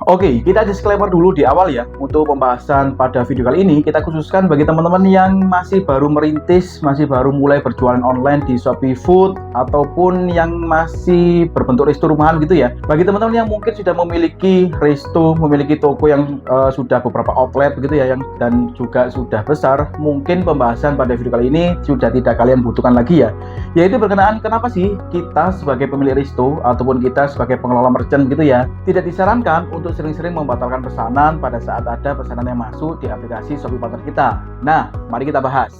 Oke, kita disclaimer dulu di awal ya. Untuk pembahasan pada video kali ini, kita khususkan bagi teman-teman yang masih baru merintis, masih baru mulai berjualan online di Shopee Food, ataupun yang masih berbentuk resto rumahan gitu ya. Bagi teman-teman yang mungkin sudah memiliki resto, memiliki toko yang sudah beberapa outlet begitu ya, dan juga sudah besar, mungkin pembahasan pada video kali ini sudah tidak kalian butuhkan lagi ya. Yaitu berkenaan kenapa sih kita sebagai pemilik resto, ataupun kita sebagai pengelola merchant gitu ya, tidak disarankan untuk sering-sering membatalkan pesanan pada saat ada pesanan yang masuk di aplikasi Shopee Partner kita. Nah, mari kita bahas.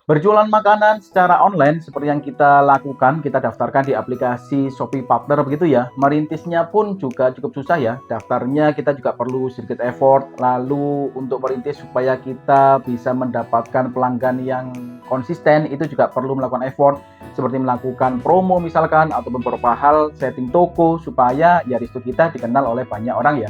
Berjualan makanan secara online seperti yang kita lakukan, kita daftarkan di aplikasi Shopee Partner begitu ya. Merintisnya pun juga cukup susah ya. Daftarnya kita juga perlu sedikit effort. Lalu untuk merintis supaya kita bisa mendapatkan pelanggan yang konsisten, itu juga perlu melakukan effort. Seperti melakukan promo misalkan, ataupun beberapa hal setting toko supaya ya resto kita dikenal oleh banyak orang ya.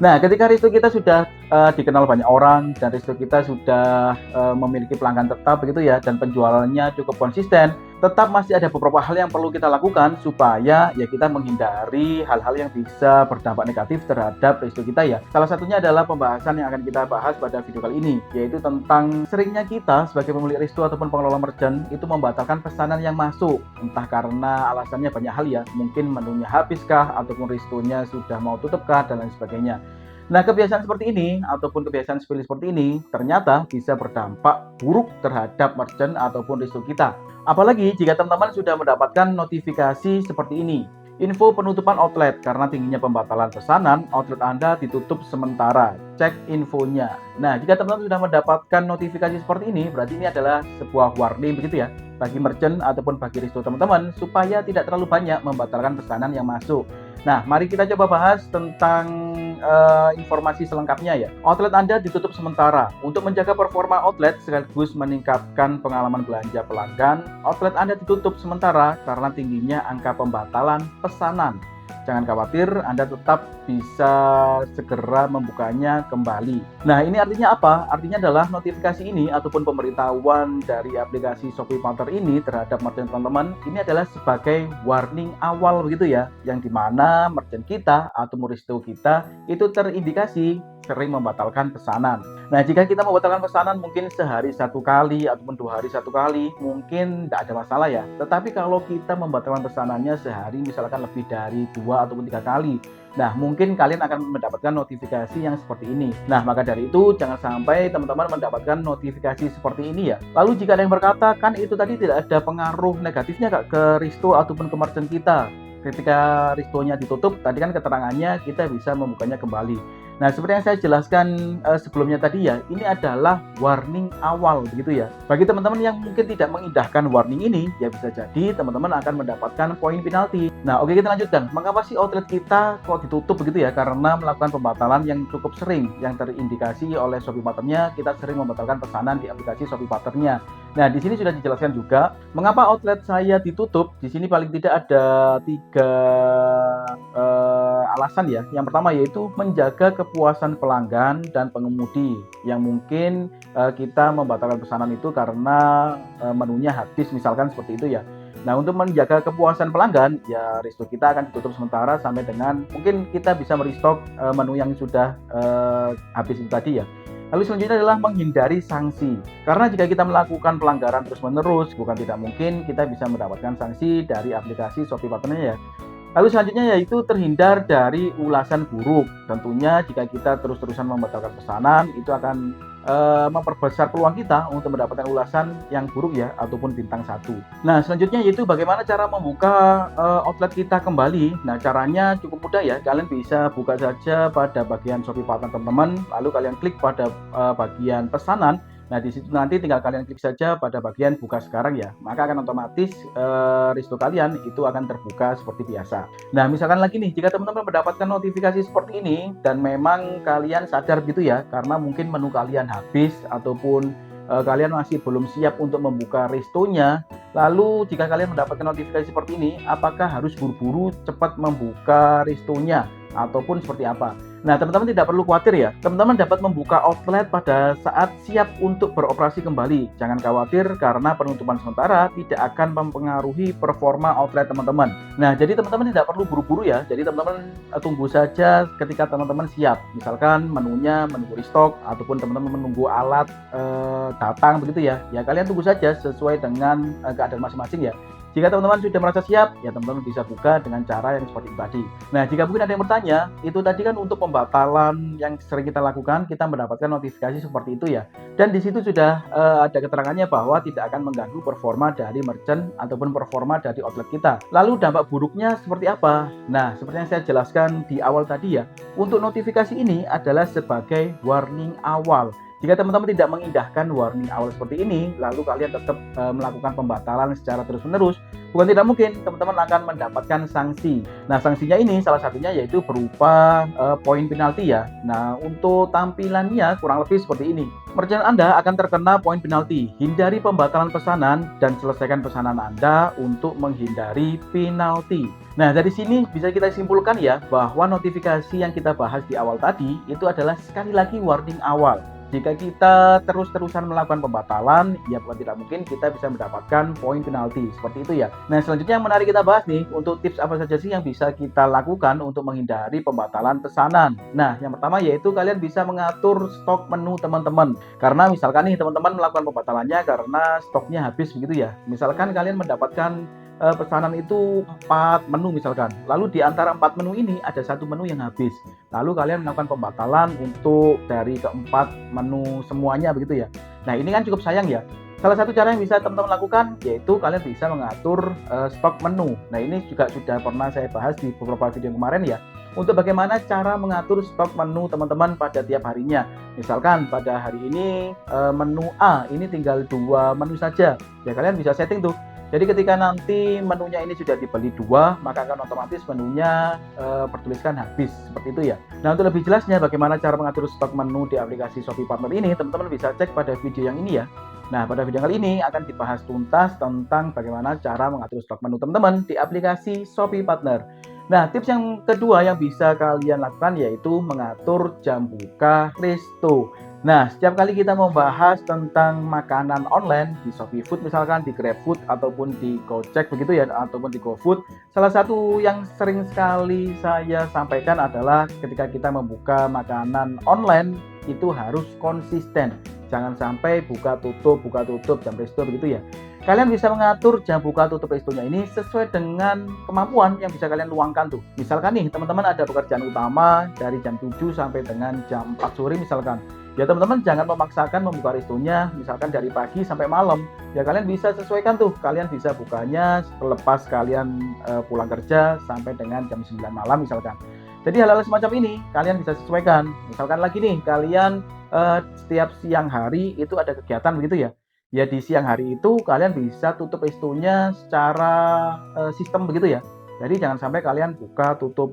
Nah, ketika resto kita sudah dikenal banyak orang dan resto kita sudah memiliki pelanggan tetap begitu ya, dan penjualannya cukup konsisten, tetap masih ada beberapa hal yang perlu kita lakukan supaya ya kita menghindari hal-hal yang bisa berdampak negatif terhadap resto kita ya. Salah satunya adalah pembahasan yang akan kita bahas pada video kali ini, yaitu tentang seringnya kita sebagai pemilik resto ataupun pengelola merchant itu membatalkan pesanan yang masuk, entah karena alasannya banyak hal ya, mungkin menunya habiskah, ataupun restonya sudah mau tutupkah, dan lain sebagainya. Nah, kebiasaan seperti ini ataupun kebiasaan sepele seperti ini ternyata bisa berdampak buruk terhadap merchant ataupun resto kita. Apalagi jika teman-teman sudah mendapatkan notifikasi seperti ini. Info penutupan outlet karena tingginya pembatalan pesanan, outlet Anda ditutup sementara. Cek infonya. Nah, jika teman-teman sudah mendapatkan notifikasi seperti ini, berarti ini adalah sebuah warning begitu ya bagi merchant ataupun bagi resto teman-teman supaya tidak terlalu banyak membatalkan pesanan yang masuk. Nah, mari kita coba bahas tentang informasi selengkapnya ya. Outlet Anda ditutup sementara. Untuk menjaga performa outlet sekaligus meningkatkan pengalaman belanja pelanggan, outlet Anda ditutup sementara karena tingginya angka pembatalan pesanan. Jangan khawatir, Anda tetap bisa segera membukanya kembali. Nah, ini artinya apa? Artinya adalah notifikasi ini ataupun pemberitahuan dari aplikasi Shopee Partner ini terhadap merchant teman-teman, ini adalah sebagai warning awal begitu ya, yang dimana merchant kita atau resto kita itu terindikasi sering membatalkan pesanan. Nah, jika kita membatalkan pesanan mungkin sehari satu kali ataupun 2 hari satu kali, mungkin tidak ada masalah ya. Tetapi kalau kita membatalkan pesanannya sehari misalkan lebih dari 2 ataupun 3 kali, nah mungkin kalian akan mendapatkan notifikasi yang seperti ini. Nah, maka dari itu jangan sampai teman-teman mendapatkan notifikasi seperti ini ya. Lalu jika ada yang berkata, kan itu tadi tidak ada pengaruh negatifnya Kak ke resto ataupun ke merchant kita. Ketika restonya ditutup, tadi kan keterangannya kita bisa membukanya kembali. Nah, seperti yang saya jelaskan sebelumnya tadi ya, ini adalah warning awal begitu ya. Bagi teman-teman yang mungkin tidak mengindahkan warning ini, ya bisa jadi teman-teman akan mendapatkan poin penalti. Nah, oke, kita lanjutkan. Mengapa sih outlet kita kok ditutup begitu ya? Karena melakukan pembatalan yang cukup sering, yang terindikasi oleh Shopee Partner-nya, kita sering membatalkan pesanan di aplikasi Shopee Partner-nya. Nah, di sini sudah dijelaskan juga mengapa outlet saya ditutup. Di sini paling tidak ada 3 alasan ya. Yang pertama yaitu menjaga kepuasan pelanggan dan pengemudi yang mungkin kita membatalkan pesanan itu karena menunya habis misalkan seperti itu ya. Nah, untuk menjaga kepuasan pelanggan ya resto kita akan ditutup sementara sampai dengan mungkin kita bisa merestock menu yang sudah habis itu tadi ya. Lalu selanjutnya adalah menghindari sanksi. Karena jika kita melakukan pelanggaran terus-menerus, bukan tidak mungkin kita bisa mendapatkan sanksi dari aplikasi Shopee Partner ya. Lalu selanjutnya yaitu terhindar dari ulasan buruk. Tentunya jika kita terus-terusan membatalkan pesanan, itu akan memperbesar peluang kita untuk mendapatkan ulasan yang buruk ya, ataupun bintang 1. Nah, selanjutnya yaitu bagaimana cara membuka outlet kita kembali. Nah, caranya cukup mudah ya. Kalian bisa buka saja pada bagian Shopee Partner teman-teman, lalu kalian klik pada bagian pesanan. Nah, di situ nanti tinggal kalian klik saja pada bagian buka sekarang ya. Maka akan otomatis resto kalian itu akan terbuka seperti biasa. Nah, misalkan lagi nih, jika teman-teman mendapatkan notifikasi seperti ini dan memang kalian sadar gitu ya, karena mungkin menu kalian habis ataupun kalian masih belum siap untuk membuka restonya. Lalu jika kalian mendapatkan notifikasi seperti ini, apakah harus buru-buru cepat membuka restonya ataupun seperti apa? Nah, teman-teman tidak perlu khawatir ya. Teman-teman dapat membuka outlet pada saat siap untuk beroperasi kembali. Jangan khawatir karena penutupan sementara tidak akan mempengaruhi performa outlet teman-teman. Nah, jadi teman-teman tidak perlu buru-buru ya. Jadi teman-teman tunggu saja ketika teman-teman siap. Misalkan menunya menunggu restock ataupun teman-teman menunggu alat datang begitu ya. Ya kalian tunggu saja sesuai dengan keadaan masing-masing ya. Jika teman-teman sudah merasa siap, ya teman-teman bisa buka dengan cara yang seperti tadi. Nah, jika mungkin ada yang bertanya, itu tadi kan untuk pembatalan yang sering kita lakukan, kita mendapatkan notifikasi seperti itu ya. Dan di situ sudah ada keterangannya bahwa tidak akan mengganggu performa dari merchant ataupun performa dari outlet kita. Lalu dampak buruknya seperti apa? Nah, seperti yang saya jelaskan di awal tadi ya, untuk notifikasi ini adalah sebagai warning awal. Jika teman-teman tidak mengindahkan warning awal seperti ini, lalu kalian tetap melakukan pembatalan secara terus-menerus, bukan tidak mungkin teman-teman akan mendapatkan sanksi. Nah, sanksinya ini salah satunya yaitu berupa poin penalti ya. Nah, untuk tampilannya kurang lebih seperti ini. Merchant Anda akan terkena poin penalti. Hindari pembatalan pesanan dan selesaikan pesanan Anda untuk menghindari penalti. Nah, dari sini bisa kita simpulkan ya bahwa notifikasi yang kita bahas di awal tadi itu adalah sekali lagi warning awal. Jika kita terus-terusan melakukan pembatalan, ya bukan tidak mungkin kita bisa mendapatkan poin penalti. Seperti itu ya. Nah, selanjutnya yang menarik kita bahas nih, untuk tips apa saja sih yang bisa kita lakukan untuk menghindari pembatalan pesanan. Nah, yang pertama yaitu kalian bisa mengatur stok menu teman-teman. Karena misalkan nih teman-teman melakukan pembatalannya karena stoknya habis begitu ya. Misalkan kalian mendapatkan pesanan itu 4 menu misalkan. Lalu di antara 4 menu ini ada satu menu yang habis. Lalu kalian melakukan pembatalan untuk dari keempat menu semuanya begitu ya. Nah, ini kan cukup sayang ya. Salah satu cara yang bisa teman-teman lakukan yaitu kalian bisa mengatur stok menu. Nah, ini juga sudah pernah saya bahas di beberapa video kemarin ya. Untuk bagaimana cara mengatur stok menu teman-teman pada tiap harinya. Misalkan pada hari ini menu A ini tinggal 2 menu saja. Ya kalian bisa setting tuh. Jadi ketika nanti menunya ini sudah dibeli 2, maka akan otomatis menunya bertuliskan habis, seperti itu ya. Nah, untuk lebih jelasnya bagaimana cara mengatur stok menu di aplikasi Shopee Partner ini, teman-teman bisa cek pada video yang ini ya. Nah, pada video kali ini akan dibahas tuntas tentang bagaimana cara mengatur stok menu teman-teman di aplikasi Shopee Partner. Nah, tips yang kedua yang bisa kalian lakukan yaitu mengatur jam buka resto. Nah, setiap kali kita membahas tentang makanan online di Shopee Food misalkan, di GrabFood ataupun di Gojek begitu ya, ataupun di GoFood, salah satu yang sering sekali saya sampaikan adalah ketika kita membuka makanan online itu harus konsisten. Jangan sampai buka tutup jam resto begitu ya. Kalian bisa mengatur jam buka tutup restonya ini sesuai dengan kemampuan yang bisa kalian luangkan tuh. Misalkan nih teman-teman ada pekerjaan utama dari jam 7 sampai dengan jam 4 sore misalkan. Ya teman-teman jangan memaksakan membuka restonya misalkan dari pagi sampai malam. Ya kalian bisa sesuaikan tuh. Kalian bisa bukanya selepas kalian pulang kerja sampai dengan jam 9 malam misalkan. Jadi hal-hal semacam ini kalian bisa sesuaikan. Misalkan lagi nih kalian setiap siang hari itu ada kegiatan begitu ya. Ya di siang hari itu kalian bisa tutup restonya secara sistem begitu ya. Jadi jangan sampai kalian buka tutup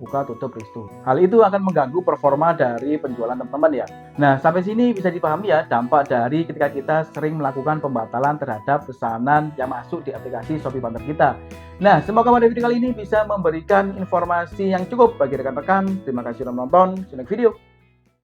resto. Hal itu akan mengganggu performa dari penjualan teman-teman ya. Nah, sampai sini bisa dipahami ya dampak dari ketika kita sering melakukan pembatalan terhadap pesanan yang masuk di aplikasi Shopee Partner kita. Nah, semoga pada video kali ini bisa memberikan informasi yang cukup bagi rekan-rekan. Terima kasih sudah menonton. See you next video.